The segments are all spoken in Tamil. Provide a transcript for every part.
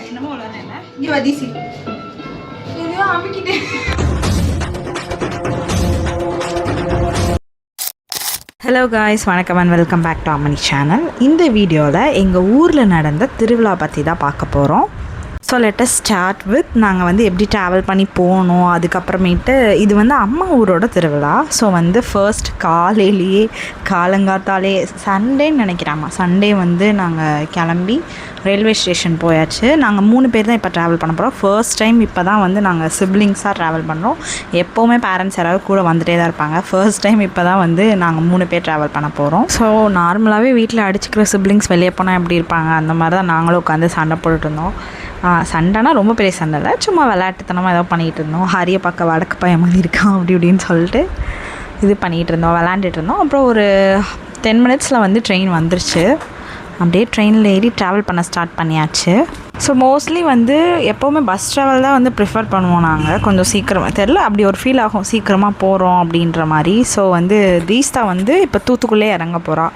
என்னமோ என்ன இங்க வதிசி ஏதோ அமிக்கிட்டே. ஹலோ காய்ஸ், வணக்கம் and welcome back to Ammani channel. இந்த வீடியோவில் எங்கள் ஊரில் நடந்த திருவிழா பற்றி தான் பார்க்க போகிறோம். So let us start with நாங்கள் வந்து எப்படி ட்ராவல் பண்ணி போனோம். அதுக்கப்புறமேட்டு இது வந்து அம்மா ஊரோட திருவிழா. ஸோ வந்து ஃபர்ஸ்ட் காலையிலேயே காலங்காத்தாலே சண்டேன்னு நினைக்கிறாம்மா, சண்டே வந்து நாங்கள் கிளம்பி ரயில்வே ஸ்டேஷன் போயாச்சு. நாங்கள் 3 பேர் தான் இப்போ ட்ராவல் பண்ண போகிறோம். ஃபர்ஸ்ட் டைம் இப்போ தான் வந்து நாங்கள் சிப்ளிங்ஸாக ட்ராவல் பண்ணுறோம். எப்போவுமே பேரண்ட்ஸ் யாராவது கூட வந்துகிட்டே தான் இருப்பாங்க. ஃபர்ஸ்ட் டைம் இப்போ தான் வந்து நாங்கள் 3 பேர் ட்ராவல் பண்ண போகிறோம். ஸோ நார்மலாகவே வீட்டில் அடிச்சுக்கிற சிப்ளிங்ஸ் வெளியே போனால் எப்படி இருப்பாங்க, அந்த மாதிரி தான் நாங்களும் உட்காந்து சண்டை போட்டுட்டு இருந்தோம். சண்டைனா ரொம்ப பெரிய சண்டை இல்லை, சும்மா விளையாட்டுத்தனமாக ஏதோ பண்ணிகிட்டு இருந்தோம். ஹரியை பார்க்க வடக்கு பையன் மாதிரி இருக்கான் அப்படி இப்படின்னு சொல்லிட்டு இது பண்ணிகிட்டு இருந்தோம், விளையாண்டுட்டு இருந்தோம். அப்புறம் ஒரு 10 மினிட்ஸில் வந்து ட்ரெயின் வந்துருச்சு. அப்படியே ட்ரெயினில் ஏறி ட்ராவல் பண்ண ஸ்டார்ட் பண்ணியாச்சு. ஸோ மோஸ்ட்லி வந்து எப்போவுமே பஸ் ட்ராவல் தான் வந்து ப்ரிஃபர் பண்ணுவோம் நாங்கள். கொஞ்சம் சீக்கிரமாக தெரில, அப்படி ஒரு ஃபீல் ஆகும் சீக்கிரமாக போகிறோம் அப்படின்ற மாதிரி. ஸோ வந்து தீஸ்தா வந்து இப்போ தூத்துக்குள்ளே இறங்க போகிறா.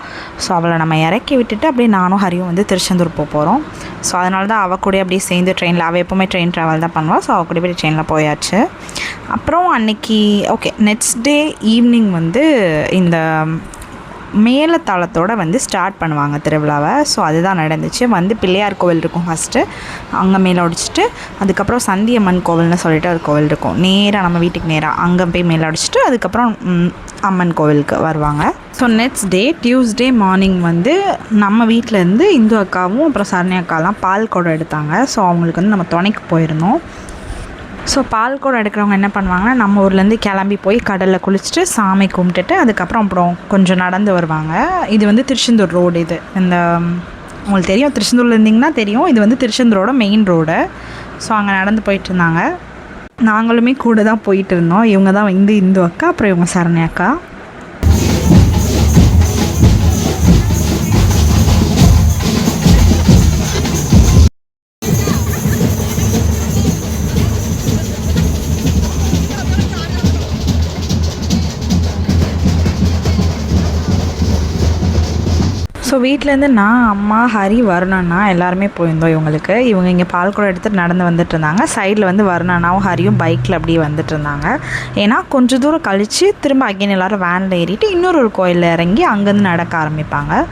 ஸோ அவளை நம்ம இறக்கி விட்டுட்டு அப்படியே நானும் ஹரியும் வந்து திருச்செந்தூர் போகிறோம். ஸோ அதனால தான் அவள் கூட அப்படியே சேர்ந்து ட்ரெயினில், அவள் எப்போவுமே ட்ரெயின் ட்ராவல் தான் பண்ணுவாள். ஸோ அவள் கூட போய் ட்ரெயினில் போயாச்சு. அப்புறம் அன்னைக்கு நெக்ஸ்ட் டே ஈவினிங் வந்து இந்த மேலத்தாளத்தோடு வந்து ஸ்டார்ட் பண்ணுவாங்க திருவிழாவை. ஸோ அதுதான் நடந்துச்சு. வந்து பிள்ளையார் கோவில் இருக்கும் ஃபஸ்ட்டு, அங்கே மேலே ஒடிச்சிட்டு அதுக்கப்புறம் சந்தியம்மன் கோவில்னு சொல்லிட்டு ஒரு கோவில் இருக்கும். நேராக நம்ம வீட்டுக்கு நேராக அங்கே போய் மேலே ஒடிச்சிட்டு அதுக்கப்புறம் அம்மன் கோவிலுக்கு வருவாங்க. So next day Tuesday morning வந்து நம்ம வீட்டிலேருந்து இந்து அக்காவும் அப்புறம் சரணி அக்காலாம் பால் குடம் எடுத்தாங்க. ஸோ அவங்களுக்கு வந்து நம்ம துணைக்கு போயிருந்தோம். ஸோ பால் குடம் எடுக்கிறவங்க என்ன பண்ணுவாங்கன்னா, நம்ம ஊர்லேருந்து கிளம்பி போய் கடலில் குளிச்சுட்டு சாமி கும்பிட்டுட்டு அதுக்கப்புறம் கொஞ்சம் நடந்து வருவாங்க. இது வந்து திருச்செந்தூர் ரோடு. இது இந்த உங்களுக்கு தெரியும், திருச்செந்தூரில் இருந்திங்கன்னா தெரியும், இது வந்து திருச்செந்தூரோட மெயின் ரோடு. ஸோ அங்கே நடந்து போயிட்டு இருந்தாங்க. நாங்களுமே கூட தான் போயிட்டு இருந்தோம். இவங்க தான் வந்து இந்து அக்கா, அப்புறம் இவங்க சரணி அக்கா. ஸோ வீட்டிலேருந்து நான், அம்மா, ஹரி, வருணண்ணா எல்லாருமே போயிருந்தோம். இவங்க இங்கே பால் குடம் எடுத்துகிட்டு நடந்து வந்துட்டு இருந்தாங்க. சைடில் வந்து வருணண்ணாவும் ஹரியும் பைக்கில் அப்படியே வந்துட்டு இருந்தாங்க. ஏன்னா கொஞ்சம் தூரம் கழித்து திரும்ப அகைன் எல்லோரும் வேனில் ஏறிட்டு இன்னொரு கோயிலில் இறங்கி அங்கேருந்து நடக்க ஆரம்பிப்பாங்க.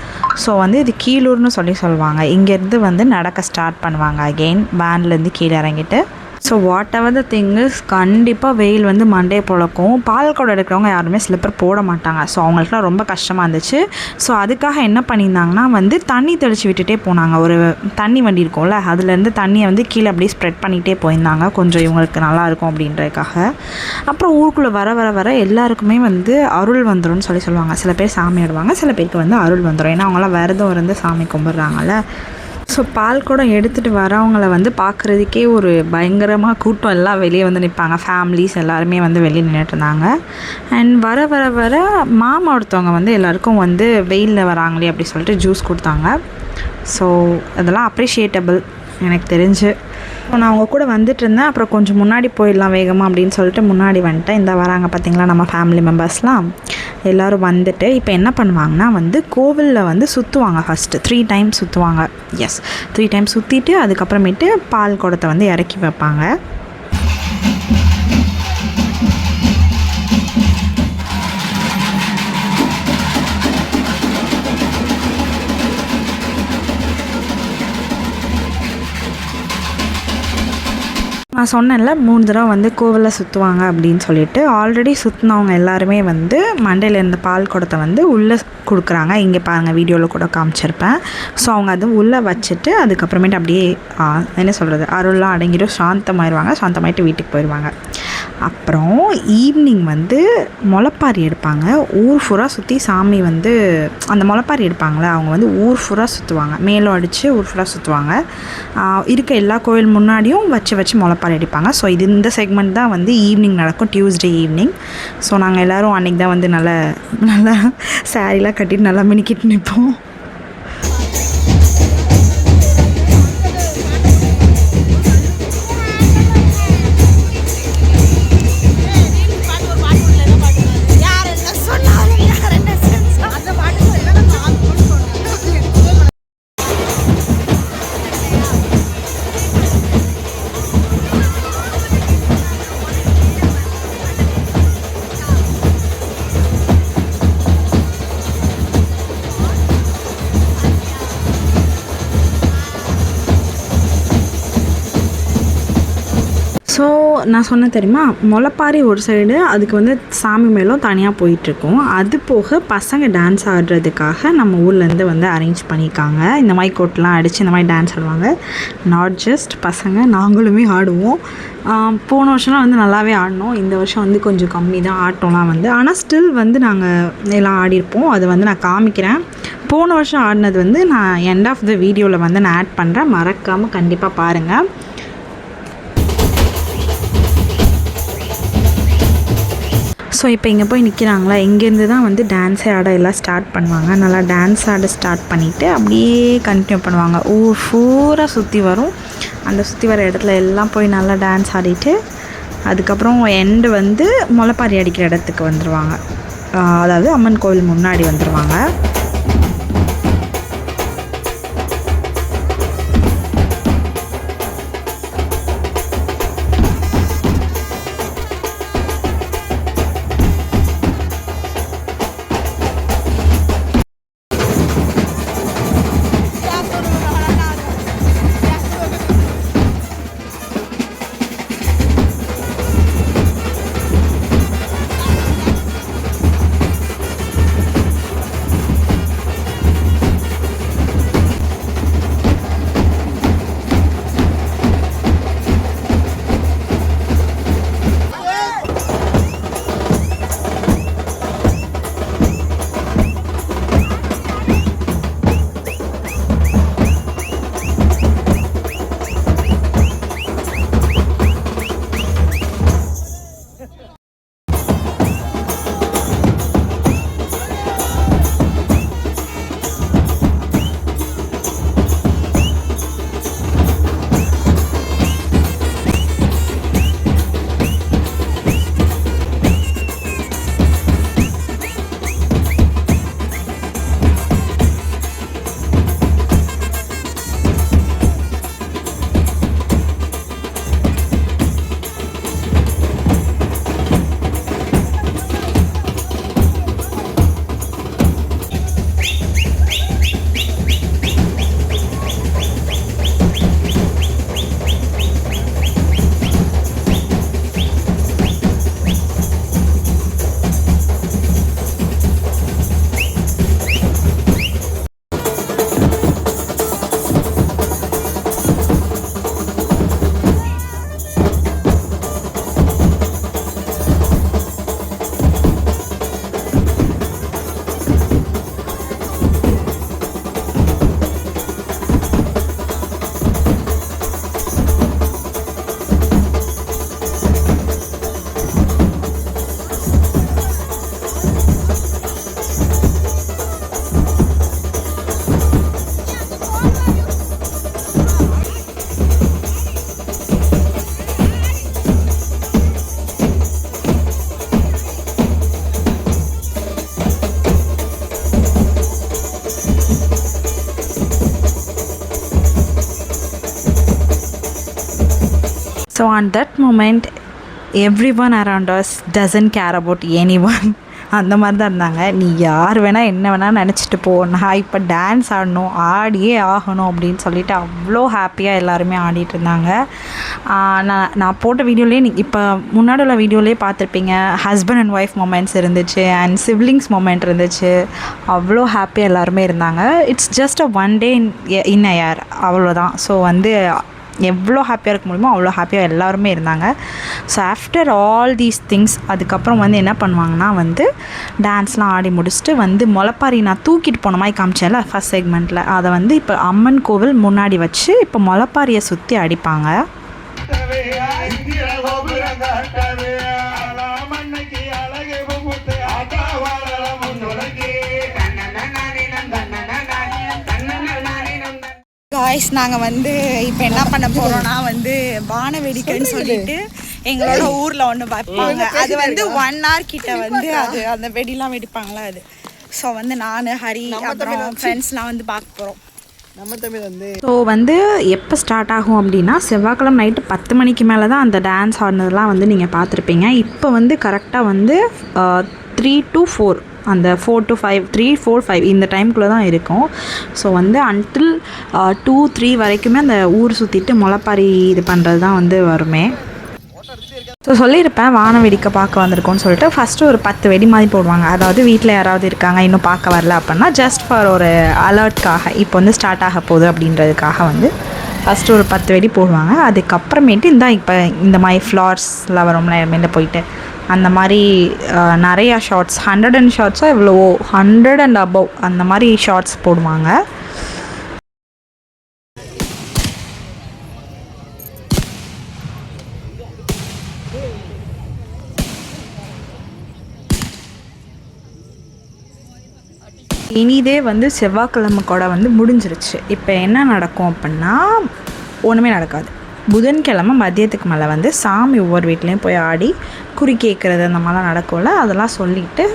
ஸோ வந்து இது கீழூர்னு சொல்லுவாங்க. இங்கேருந்து வந்து நடக்க ஸ்டார்ட் பண்ணுவாங்க அகெயின் வேன்லேருந்து கீழே இறங்கிட்டு. So what ever the thing is, கண்டிப்பாக வெயில் வந்து மண்டே பொழக்கும். பால் குடம் எடுக்கிறவங்க யாருமே ஸ்லிப்பர் போட மாட்டாங்க. ஸோ அவங்களுக்குலாம் ரொம்ப கஷ்டமாக இருந்துச்சு. ஸோ அதுக்காக என்ன பண்ணியிருந்தாங்கன்னா வந்து தண்ணி தெளித்து விட்டுட்டே போனாங்க. ஒரு தண்ணி வண்டி இருக்கும்ல, அதுலேருந்து தண்ணியை வந்து கீழே அப்படியே ஸ்ப்ரெட் பண்ணிகிட்டே போயிருந்தாங்க, கொஞ்சம் இவங்களுக்கு நல்லாயிருக்கும் அப்படின்றதுக்காக. அப்புறம் ஊருக்குள்ளே வர எல்லாருக்குமே வந்து அருள் வந்துடும்னு சொல்லுவாங்க. சில பேர் சாமி ஆடுவாங்க, சில பேருக்கு வந்து அருள் வந்துடும். ஏன்னா அவங்களாம் விரதம் இருந்து சாமி கும்பிட்றாங்கல்ல. ஸோ பால் குடம் எடுத்துகிட்டு வரவங்கள வந்து பார்க்குறதுக்கே ஒரு பயங்கரமாக கூட்டம், எல்லாம் வெளியே வந்து நிற்பாங்க. ஃபேமிலிஸ் எல்லாருமே வந்து வெளியே நின்றுட்டு இருந்தாங்க. அண்ட் வர மாமா ஒருத்தவங்க வந்து எல்லாேருக்கும் வந்து வெயிலில் வராங்களே அப்படி சொல்லிட்டு ஜூஸ் கொடுத்தாங்க. ஸோ அதெல்லாம் அப்ரிஷியேட்டபிள் எனக்கு தெரிஞ்சு. நான் அவங்க கூட வந்துட்டு இருந்தேன். அப்புறம் கொஞ்சம் முன்னாடி போயிடலாம் வேகமாக அப்படின்னு சொல்லிட்டு முன்னாடி வந்துட்டேன். இந்த வராங்க பார்த்திங்களா நம்ம ஃபேமிலி மெம்பர்ஸ்லாம் எல்லோரும் வந்துட்டு இப்போ என்ன பண்ணுவாங்கன்னா வந்து கோவிலில் வந்து சுற்றுவாங்க. ஃபஸ்ட்டு 3 டைம்ஸ் சுற்றுவாங்க. 3 டைம்ஸ் சுற்றிட்டு அதுக்கப்புறமேட்டு பால் குடத்தை வந்து இறக்கி வைப்பாங்க. நான் சொன்னேன்ல 3 தடவை வந்து கோவிலில் சுற்றுவாங்க அப்படின்னு சொல்லிட்டு. ஆல்ரெடி சுற்றினவங்க எல்லாருமே வந்து மண்டையில் இருந்த பால் குடத்தை வந்து உள்ளே கொடுக்குறாங்க. இங்கே பாருங்கள், வீடியோவில் கூட காமிச்சிருப்பேன். ஸோ அவங்க அது உள்ளே வச்சுட்டு அதுக்கப்புறமேட்டு அப்படியே என்ன சொல்கிறது, அருள்லாம் அடங்கிடும், சாந்தமாயிட்டு வீட்டுக்கு போயிடுவாங்க. அப்புறம் ஈவினிங் வந்து முளைப்பாரி எடுப்பாங்க. ஊர் ஃபுல்லாக சுற்றி சாமி வந்து அந்த முளைப்பாரி எடுப்பாங்களே, அவங்க வந்து ஊர் ஃபுல்லாக சுற்றுவாங்க. மேலும் அடித்து ஊர் ஃபுல்லாக சுற்றுவாங்க. இருக்க எல்லா கோயில் முன்னாடியும் வச்சு முளைப்பாரி அடிப்பாங்க. ஸோ இந்த செக்மெண்ட் தான் வந்து ஈவினிங் நடக்கும், டியூஸ்டே ஈவினிங். ஸோ நாங்கள் எல்லோரும் அன்றைக்கி தான் வந்து நல்லா சாரீலாம் கட்டிட்டு நல்லா மினிக்கிட்டு நிற்போம். நான் சொன்னேன் தெரியுமா, முளைப்பாரி ஒரு சைடு, அதுக்கு வந்து சாமி மேலும் தனியாக போயிட்டுருக்கோம். அது போக பசங்க டான்ஸ் ஆடுறதுக்காக நம்ம ஊர்லேருந்து வந்து அரேஞ்ச் பண்ணியிருக்காங்க. இந்த மாதிரி கோட்டெலாம் அடித்து இந்த மாதிரி டான்ஸ் ஆடுவாங்க. நாட் ஜஸ்ட் பசங்க, நாங்களுமே ஆடுவோம். போன வருஷம்லாம் வந்து நல்லாவே ஆடினோம். இந்த வருஷம் வந்து கொஞ்சம் கம்மி தான் ஆட்டம்லாம் வந்து. ஆனால் ஸ்டில் வந்து நாங்கள் எல்லாம் ஆடிருப்போம். அதை வந்து நான் காமிக்கிறேன். போன வருஷம் ஆடினது வந்து நான் எண்ட் ஆஃப் த வீடியோவில் வந்து நான் ஆட் பண்ணுறேன். மறக்காமல் கண்டிப்பாக பாருங்கள். ஸோ இப்போ இங்கே போய் நிற்கிறாங்களா, இங்கேருந்து தான் வந்து டான்ஸே ஆட எல்லாம் ஸ்டார்ட் பண்ணுவாங்க. நல்லா டான்ஸ் ஆட ஸ்டார்ட் பண்ணிவிட்டு அப்படியே கண்டினியூ பண்ணுவாங்க. ஊர் பூரா சுற்றி வரும். அந்த சுற்றி வர இடத்துல எல்லாம் போய் நல்லா டான்ஸ் ஆடிட்டு அதுக்கப்புறம் எண்டு வந்து முளைப்பாரி அடிக்கிற இடத்துக்கு வந்துடுவாங்க. அதாவது அம்மன் கோவில் முன்னாடி வந்துடுவாங்க. So on that moment, everyone around us doesn't care about anyone. அந்த மாதிரி தான் இருந்தாங்க. நீ யார் வேணால் என்ன வேணால் நினச்சிட்டு போ, நான் இப்போ டான்ஸ் ஆடணும், ஆடியே ஆகணும் அப்படின்னு சொல்லிட்டு அவ்வளோ ஹாப்பியாக எல்லாருமே ஆடிட்டு இருந்தாங்க. நான் போட்ட வீடியோலேயே இப்போ முன்னாடி உள்ள வீடியோலேயே பார்த்துருப்பீங்க. ஹஸ்பண்ட் அண்ட் ஒய்ஃப் மொமெண்ட்ஸ் இருந்துச்சு அண்ட் சிப்லிங்ஸ் மொமெண்ட் இருந்துச்சு. அவ்வளோ ஹாப்பியாக எல்லாருமே இருந்தாங்க. It's just a one day in a year, அவ்வளோதான். ஸோ வந்து எவ்வளோ ஹாப்பியாக இருக்க முடியுமோ அவ்வளோ ஹாப்பியாக எல்லாருமே இருந்தாங்க. So after all these things அதுக்கப்புறம் வந்து என்ன பண்ணுவாங்கன்னா வந்து டான்ஸ்லாம் ஆடி முடிச்சுட்டு வந்து முளைப்பாரி நான் தூக்கிட்டு போன மாதிரி காமிச்சேன்ல ஃபஸ்ட் செக்மெண்ட்டில், அதை வந்து இப்போ அம்மன் கோவில் முன்னாடி வச்சு இப்போ முளைப்பாரியை சுற்றி அடிப்பாங்க. காய்ஸ், நாங்கள் வந்து இப்போ என்ன பண்ண போகிறோன்னா வந்து வான வெடிக்கைன்னு சொல்லிட்டு எங்களோட ஊரில் ஒன்று வைப்பாங்க. அது வந்து 1 hour கிட்ட வந்து அது அந்த வெடிலாம் வெடிப்பாங்களா அது. ஸோ வந்து நான் ஹரி அப்புறம் ஃப்ரெண்ட்ஸ்லாம் வந்து பார்க்க போகிறோம். ஸோ வந்து எப்போ ஸ்டார்ட் ஆகும் அப்படின்னா செவ்வாய்க்கிழமை நைட்டு 10 மணிக்கு மேலே தான் அந்த டான்ஸ் ஆடினதுலாம் வந்து நீங்கள் பார்த்துருப்பீங்க. இப்போ வந்து கரெக்டாக வந்து 3 to 4, அந்த 4 to 5, 3, 4, 5 இந்த டைமுக்குள்ளே தான் இருக்கும். ஸோ வந்து அன்டில் 2, 3 வரைக்குமே அந்த ஊர் சுற்றிட்டு முளைப்பாரி இது பண்ணுறது தான் வந்து வருமே. ஸோ சொல்லியிருப்பேன் வானம் வெடிக்க பார்க்க வந்திருக்கோன்னு சொல்லிட்டு. ஃபஸ்ட்டு ஒரு 10 வெடி மாதிரி போடுவாங்க. அதாவது வீட்டில் யாராவது இருக்காங்க இன்னும் பார்க்க வரல அப்படின்னா ஜஸ்ட் ஃபார் ஒரு அலர்ட்காக, இப்போ வந்து ஸ்டார்ட் ஆக போகுது அப்படின்றதுக்காக வந்து ஃபஸ்ட்டு ஒரு 10 வெடி போடுவாங்க. அதுக்கப்புறமேட்டு இப்போ இந்த மாதிரி ஃப்ளார்ஸில் வரும்ல மேலே போயிட்டு அந்த மாதிரி நிறையா ஷார்ட்ஸ் 100 ஷார்ட்ஸாக எவ்வளவோ 100 அண்ட் அபவ் அந்த மாதிரி ஷார்ட்ஸ் போடுவாங்க. இனிதே வந்து செவ்வாய்க்கிழமை கூட வந்து முடிஞ்சிருச்சு. இப்போ என்ன நடக்கும் அப்படின்னா ஒன்றுமே நடக்காது. புதன்கிழமை மதியத்துக்கு மேலே வந்து சாமி ஒவ்வொரு வீட்லேயும் போய் ஆடி குறி கேட்குறது அந்த மாதிரிலாம் நடக்கும்ல, அதெல்லாம் சொல்லிவிட்டு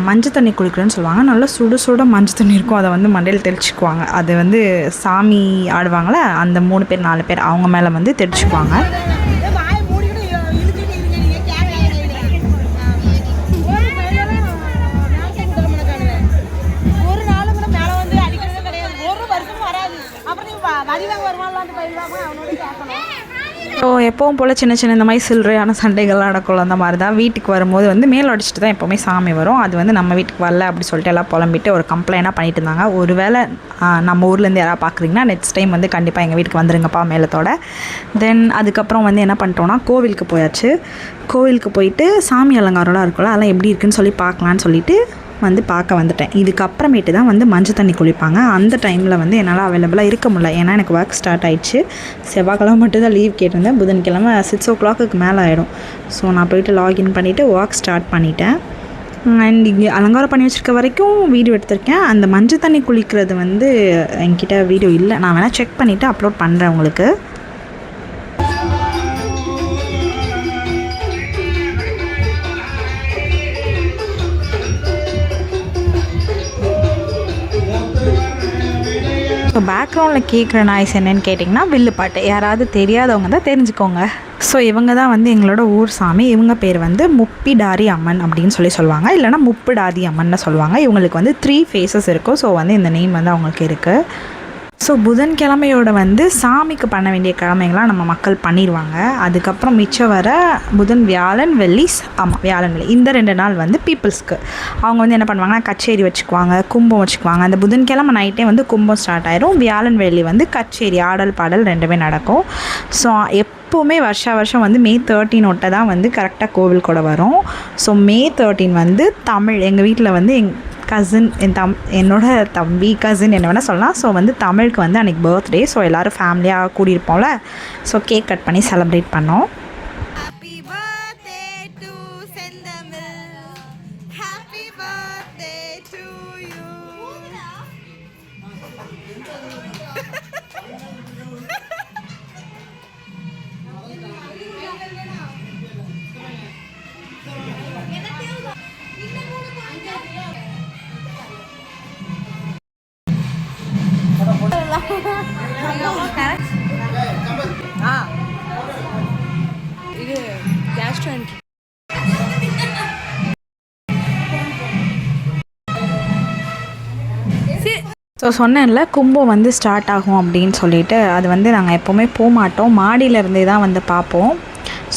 மஞ்சள் தண்ணி குளிக்கிறேன்னு சொல்லுவாங்க. நல்லா சுட சுட மஞ்சள் தண்ணி இருக்கும், அதை வந்து மண்டையில் தெளிச்சுக்குவாங்க. அது வந்து சாமி ஆடுவாங்களே அந்த 3 பேர் 4 பேர் அவங்க மேலே வந்து தெளிச்சுக்குவாங்க. ஸோ எப்பவும் போல் சின்ன சின்ன இந்த மாதிரி சில்லறையான சண்டைகள்லாம் நடக்கும். அந்த மாதிரி தான் வீட்டுக்கு வரும்போது வந்து மேல் அடிச்சுட்டு தான் எப்போவுமே சாமி வரும். அது வந்து நம்ம வீட்டுக்கு வரல அப்படி சொல்லிட்டு எல்லாம் புலம்பிட்டு ஒரு கம்ப்ளைண்ட்டாக பண்ணிட்டு இருந்தாங்க. ஒரு வேளை நம்ம ஊர்லேருந்து யாராவது பார்க்குறீங்கன்னா நெக்ஸ்ட் டைம் வந்து கண்டிப்பாக எங்கள் வீட்டுக்கு வந்துருங்கப்பா மேலத்தோட. தென் அதுக்கப்புறம் வந்து என்ன பண்ணிட்டோன்னா கோவிலுக்கு போயாச்சு. கோவிலுக்கு போயிட்டு சாமி அலங்காரம்லாம் இருக்கும்ல, அதெல்லாம் எப்படி இருக்குன்னு சொல்லி பார்க்கலான்னு சொல்லிட்டு வந்து பார்க்க வந்துட்டேன். இதுக்கப்புறமேட்டு தான் வந்து மஞ்சள் தண்ணி குளிப்பாங்க. அந்த டைமில் வந்து என்னால் அவைலபிளாக இருக்க முடியல, ஏன்னா எனக்கு ஒர்க் ஸ்டார்ட் ஆகிடுச்சு. செவ்வாய்க்கிழமை மட்டும் தான் லீவ் கேட்டிருந்தேன். புதன்கிழமை 6 o'clock மேலே ஆகிடும். ஸோ நான் போய்ட்டு லாகின் பண்ணிவிட்டு ஒர்க் ஸ்டார்ட் பண்ணிட்டேன். அண்ட் இங்கே அலங்காரம் பண்ணி வச்சுருக்க வரைக்கும் வீடியோ எடுத்திருக்கேன். அந்த மஞ்சள் தண்ணி குளிக்கிறது வந்து என்கிட்ட வீடியோ இல்லை. நான் வேணால் செக் பண்ணிவிட்டு அப்லோட் பண்ணுறேன் உங்களுக்கு. ஸோ பேக்ரவுண்டில் கேட்குற நாய்ஸ் என்னென்னு கேட்டிங்கன்னா வில்லுப்பாட்டு. யாராவது தெரியாதவங்க தான் தெரிஞ்சுக்கோங்க. ஸோ இவங்க தான் வந்து எங்களோட ஊர் சாமி. இவங்க பேர் வந்து முப்பிடாரி அம்மன் அப்படின்னு சொல்லுவாங்க, இல்லைனா முப்பிடாதி அம்மன்னு சொல்லுவாங்க. இவங்களுக்கு வந்து 3 ஃபேஸஸ் இருக்கும். ஸோ வந்து இந்த நேம் வந்து அவங்களுக்கு இருக்குது. ஸோ புதன்கிழமையோட வந்து சாமிக்கு பண்ண வேண்டிய கிழமைகள்லாம் நம்ம மக்கள் பண்ணிடுவாங்க. அதுக்கப்புறம் மிச்சம் வர புதன், வியாழன், வெள்ளி, வியாழன் வெள்ளி இந்த 2 நாள் வந்து பீப்புள்ஸ்க்கு அவங்க வந்து என்ன பண்ணுவாங்கன்னா கச்சேரி வச்சுக்குவாங்க, கும்பம் வச்சுக்குவாங்க. அந்த புதன்கிழமை நைட்டே வந்து கும்பம் ஸ்டார்ட் ஆயிரும். வியாழன் வெள்ளி வந்து கச்சேரி, ஆடல் பாடல் 2மே நடக்கும். ஸோ எப்போவுமே வருஷம் வந்து May 13 தான் வந்து கரெக்டாக கோவில் கூட வரும். ஸோ May 13 வந்து தமிழ் எங்கள் வீட்டில் வந்து கசின் என்னோட தம்பி கசின் என்ன வேணால் சொல்லலாம். ஸோ வந்து தமிழுக்கு வந்து அன்றைக்கி பர்த்டே. ஸோ எல்லோரும் ஃபேமிலியாக கூடியிருப்போம்ல. ஸோ கேக் கட் பண்ணி செலிப்ரேட் பண்ணோம். இது கேஸ்ட்ரண்ட். ஸோ சொன்னேன்ல கும்பம் வந்து ஸ்டார்ட் ஆகும் அப்படின்னு சொல்லிட்டு, அது வந்து நாங்கள் எப்போவுமே போக மாட்டோம், மாடியிலேருந்தே தான் வந்து பார்ப்போம்.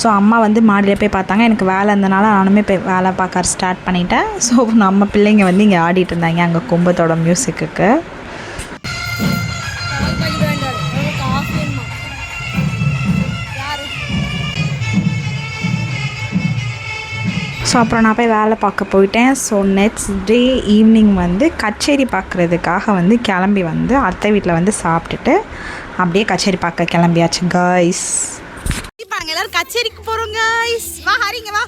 ஸோ அம்மா வந்து மாடியில் போய் பார்த்தாங்க. எனக்கு வேலை இருந்தனால நானுமே போய் வேலை பார்க்க ஸ்டார்ட் பண்ணிட்டேன். ஸோ நம்ம பிள்ளைங்க வந்து இங்கே ஆடிட்டு இருந்தாங்க அங்கே கும்பத்தோட மியூசிக்கு. ஸோ அப்புறம் நான் போய் வேலை பார்க்க போயிட்டேன். ஸோ நெக்ஸ்ட் டே ஈவினிங் வந்து கச்சேரி பார்க்குறதுக்காக வந்து கிளம்பி வந்து அத்தை வீட்டில் வந்து சாப்பிட்டுட்டு அப்படியே கச்சேரி பார்க்க கிளம்பியாச்சு காய்ஸ். நாங்கள் எல்லோரும் கச்சேரிக்கு போகிறோம் காய்ஸ். வா ஹரிங்க வா,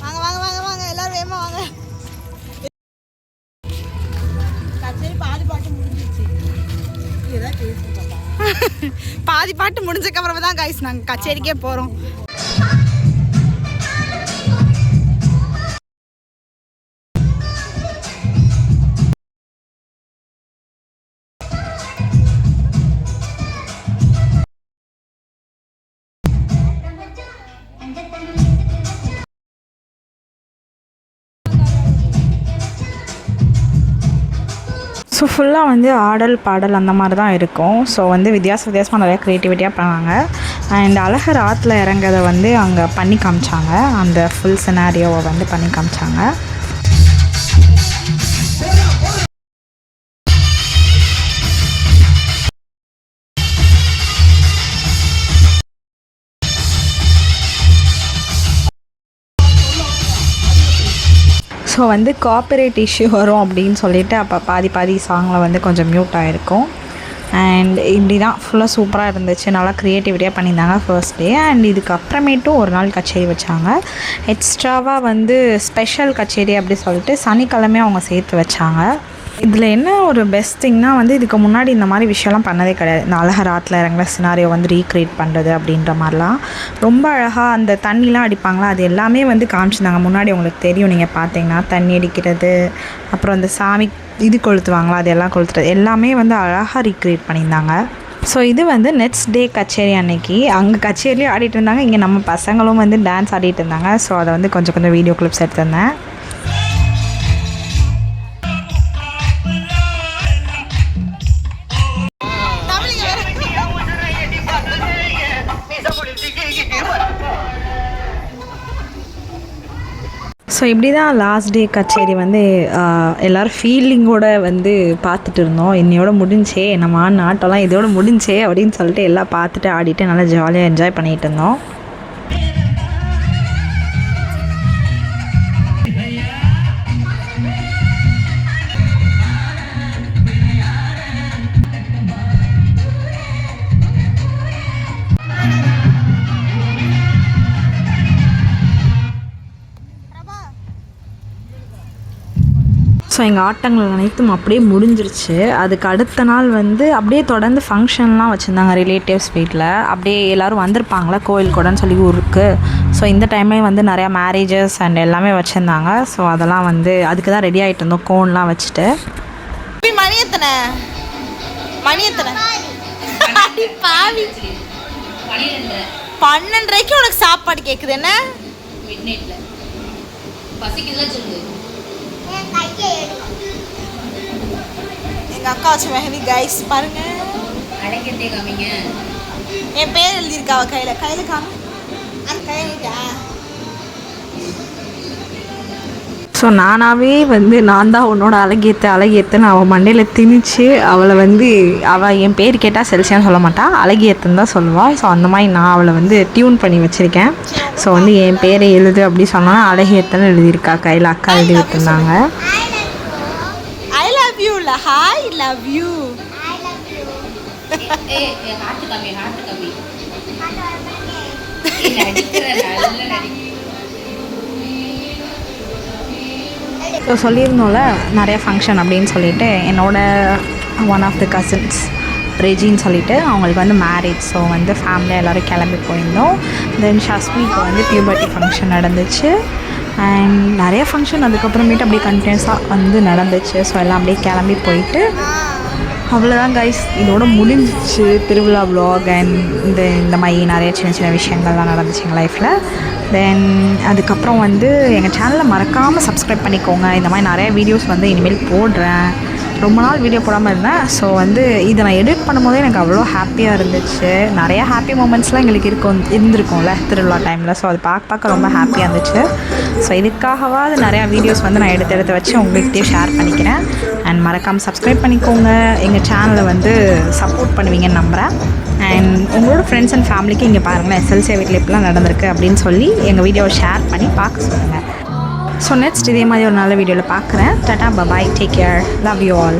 வாங்க வாங்க வாங்க வாங்க எல்லோரும் வேமா வாங்க. கச்சேரி பாதி பாட்டு முடிஞ்சிச்சு. பாதி பாட்டு முடிஞ்சக்கப்புறமா தான் காய்ஸ் நாங்கள் கச்சேரிக்கே போகிறோம். ஸோ ஃபுல்லாக வந்து ஆடல் பாடல் அந்த மாதிரி தான் இருக்கும். ஸோ வந்து வித்தியாசமாக நிறையா க்ரியேட்டிவிட்டியாக பண்ணாங்க. அண்ட் அழகர் ஆற்றுல இறங்கதை வந்து அங்கே பண்ணி காமிச்சாங்க. அந்த ஃபுல் சினாரியோவை வந்து பண்ணி காமிச்சாங்க. ஸோ வந்து காப்பிரைட் இஷ்யூ வரும் அப்படின்னு சொல்லிட்டு அப்போ பாதி சாங்கில் வந்து கொஞ்சம் மியூட் ஆகிருக்கும். அண்ட் இப்படி தான் ஃபுல்லாக சூப்பராக இருந்துச்சு. நல்லா க்ரியேட்டிவிட்டியாக பண்ணியிருந்தாங்க ஃபர்ஸ்ட் டே. அண்ட் இதுக்கப்புறமேட்டும் ஒரு நாள் கச்சேரி வச்சாங்க. எக்ஸ்ட்ராவாக வந்து ஸ்பெஷல் கச்சேரி அப்படி சொல்லிட்டு சனிக்கிழமை அவங்க சேர்த்து வச்சாங்க. இதில் என்ன ஒரு பெஸ்ட் திங்னால் வந்து இதுக்கு முன்னாடி இந்த மாதிரி விஷயம்லாம் பண்ணதே கிடையாது. இந்த அழகர் ஆற்றுல இறங்குற சினாரியோ வந்து ரீக்ரியேட் பண்ணுறது அப்படின்ற மாதிரிலாம் ரொம்ப அழகாக அந்த தண்ணிலாம் அடிப்பாங்களா, அது எல்லாமே வந்து காமிச்சிருந்தாங்க. முன்னாடி உங்களுக்கு தெரியும், நீங்கள் பார்த்தீங்கன்னா தண்ணி அடிக்கிறது, அப்புறம் அந்த சாமி இது கொளுத்துவாங்களா, அது எல்லாம் கொளுத்துறது எல்லாமே வந்து அழகாக ரீக்ரியேட் பண்ணியிருந்தாங்க. ஸோ இது வந்து நெக்ஸ்ட் டே கச்சேரி அன்னைக்கு அங்கே கச்சேரிலேயும் ஆடிட்டு இருந்தாங்க. இங்கே நம்ம பசங்களும் வந்து டான்ஸ் ஆடிட்டு இருந்தாங்க. ஸோ அதை வந்து கொஞ்சம் வீடியோ கிளிப்ஸ் எடுத்திருந்தேன். ஸோ இப்படி தான் லாஸ்ட் டே கச்சேரி வந்து எல்லோரும் ஃபீலிங்கோடு வந்து பார்த்துட்டு இருந்தோம். இன்னையோட முடிஞ்சே, நம்ம ஆடின ஆட்டம்லாம் இதோட முடிஞ்சே அப்படின்னு சொல்லிட்டு எல்லாம் பார்த்துட்டு ஆடிட்டு நல்லா ஜாலியாக என்ஜாய் பண்ணிகிட்டு இருந்தோம். ஸோ எங்கள் ஆட்டங்கள் அனைத்தும் அப்படியே முடிஞ்சிருச்சு. அதுக்கு அடுத்த நாள் வந்து அப்படியே தொடர்ந்து ஃபங்க்ஷன்லாம் வச்சுருந்தாங்க ரிலேட்டிவ்ஸ் வீட்டில். அப்படியே எல்லோரும் வந்திருப்பாங்களே கோயில் கூடன்னு சொல்லி ஊருக்கு. ஸோ இந்த டைம்லேயும் வந்து நிறையா மேரேஜஸ் அண்ட் எல்லாமே வச்சுருந்தாங்க. ஸோ அதெல்லாம் வந்து அதுக்கு தான் ரெடி ஆகிட்டு இருந்தோம், கோன்லாம் வச்சுட்டு. மணி எத்தனை 12:30 உனக்கு சாப்பாடு கேட்குது என்ன? எங்க அக்கா வச்ச மெஹந்தி கைஸ் பாருங்க. என் பேர் எழுதியிருக்கா அவ கையில காமி. அந்த கையில ஸோ நானாகவே வந்து நான் தான் உன்னோட அழகியத்துன்னு அவள் மண்டையில் திணிச்சு அவளை வந்து அவள் என் பேர் கேட்டால் செல்சியான்னு சொல்ல மாட்டாள், அழகியத்துன்னு தான் சொல்லுவாள். ஸோ அந்த மாதிரி நான் அவளை வந்து டியூன் பண்ணி வச்சுருக்கேன். ஸோ வந்து என் பேரை எழுது அப்படி சொன்னால் அழகியத்துன்னு எழுதியிருக்கா கையில். அக்கா எழுதி விட்டுருந்தாங்க. ஐ லவ் யூ இல்ல ஹாய் லவ் யூ. ஸோ சொல்லியிருந்தோம்ல நிறைய ஃபங்க்ஷன் அப்படின்னு சொல்லிட்டு, என்னோட ஒன் ஆஃப் த கசின்ஸ் ரெஜின்னு சொல்லிட்டு அவங்களுக்கு வந்து மேரேஜ். ஸோ வந்து ஃபேமிலியாக எல்லோரும் கிளம்பி போயிருந்தோம். தென் ஷஸ்மிக்கு வந்து பியூபர்ட்டி ஃபங்க்ஷன் நடந்துச்சு. அண்ட் நிறைய ஃபங்க்ஷன் அதுக்கப்புறமேட்டு அப்படியே கண்டினியூஸாக வந்து நடந்துச்சு. ஸோ எல்லாம் அப்படியே கிளம்பி போயிட்டு அவ்வளோதான் கைஸ், இதோட முடிஞ்சிச்சு திருவிழா வ்ளாக். அண்ட் இந்த மாதிரி நிறைய சின்ன விஷயங்கள்லாம் நடந்துச்சு எங்கள் லைஃப்பில். தென் அதுக்கப்புறம் வந்து எங்கள் சேனலை மறக்காமல் சப்ஸ்கிரைப் பண்ணிக்கோங்க. இந்த மாதிரி நிறைய வீடியோஸ் வந்து இனிமேல் போடுறேன். ரொம்ப நாள் வீடியோ போடாமல் இருந்தேன். ஸோ வந்து இதை நான் எடிட் பண்ணும்போதே எனக்கு அவ்வளோ ஹாப்பியாக இருந்துச்சு. நிறையா ஹாப்பி மூமெண்ட்ஸ்லாம் எங்களுக்கு இருந்திருக்கும்ல திருவிழா டைமில். ஸோ அது பார்க்க ரொம்ப ஹாப்பியாக இருந்துச்சு. ஸோ இதுக்காகவாது நிறையா வீடியோஸ் வந்து நான் எடுத்து வச்சு உங்கள்கிட்டயே ஷேர் பண்ணிக்கிறேன். அண்ட் மறக்காமல் சப்ஸ்கிரைப் பண்ணிக்கோங்க. எங்கள் சேனலை வந்து சப்போர்ட் பண்ணுவீங்கன்னு நம்புகிறேன். அண்ட் உங்களோட ஃப்ரெண்ட்ஸ் அண்ட் ஃபேமிலிக்கு இங்கே பாருங்களேன் எஸ்எல்சி வீட்டில் இப்படிலாம் நடந்திருக்கு அப்படின்னு சொல்லி எங்கள் வீடியோவை ஷேர் பண்ணி பார்க்க சொல்லுங்கள். ஸோ நெக்ஸ்ட் இதே மாதிரி ஒரு நல்ல வீடியோவில் பார்க்குறேன். Tata bye, take care, love you all.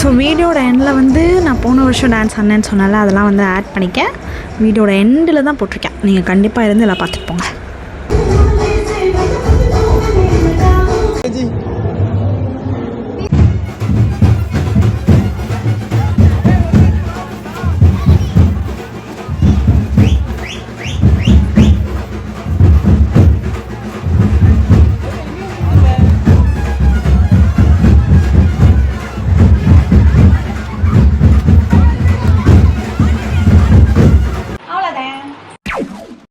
So வீடியோட எண்டில் வந்து நான் போன வருஷம் டான்ஸ் ஆடினேன்னு சொன்னால அதெல்லாம் வந்து ஆட் பண்ணிக்கேன். வீடியோட எண்டில் தான் போட்டிருக்கேன். நீங்கள் கண்டிப்பாக இருந்து எல்லாம் பார்த்துட்டு போங்க.